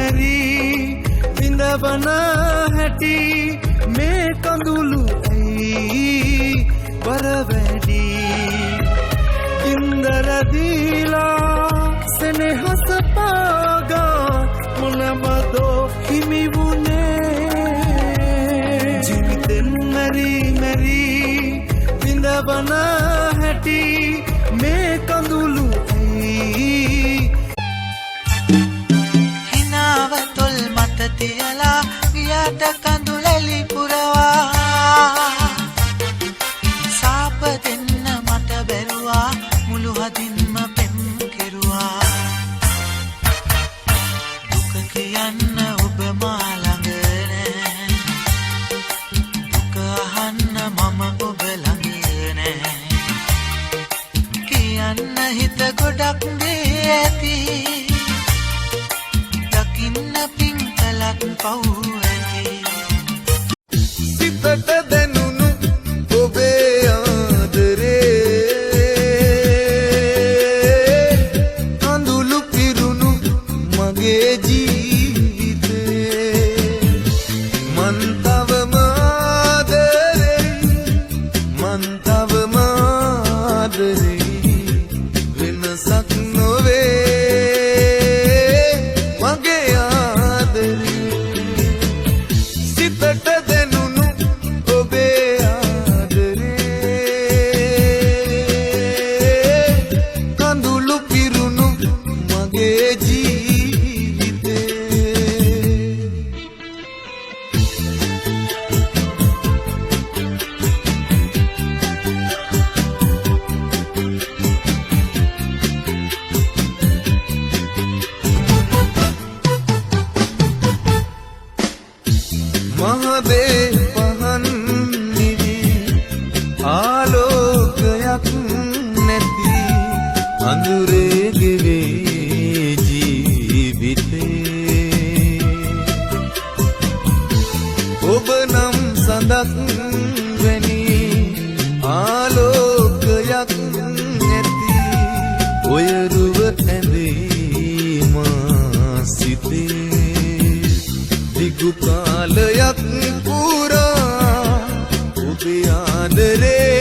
මැරි විඳවන හැටි මේ කඳුළු ඇයි බර වැඩි ඉන්දර දීලා සෙනෙහස පාගා මොනවදෝ හිමි වුණේ ජීවිතෙන් මැරි මැරි විඳවන හැටි මේ කඳුළු හිනාවතොල් මත තියලා ගියට කඳුලැලි පුරවා සාප දෙන්න මට බැරුවා මුළු හදින්ම පෙම් කෙරුවා දුක කියන්න ඔබ මා ළඟ නෑ දුක අහන්න මම ඔබ ළඟ නෑ කියන්න හිත ගොඩක් දේ ඇති දකින්න පින් කලක් පව් ඇති සිතට දැනුණු ඔබේ ආදරේ කඳුළු පිරුණු මගේ ජීවිතේ මන් තවම ආදරේ මන් තවම ආදරේ වෙනසක් නොවේ මගේ ආදරේ සිතට දැනුණු ඔබේ ආදරේ කඳුළු පිරුණු මගේ ජීවිතේ මහදේ පහන් නිවි ආලෝකයක් නැති අඳුරේ ගෙවේ ජීවිතේ ඔබ නම් සඳක් වැනි ආලෝකයක් නැති ඔය රුව ඇඳේ මා සිතේ දිගු කාලයක් පුරා ඔබේ ආදරේ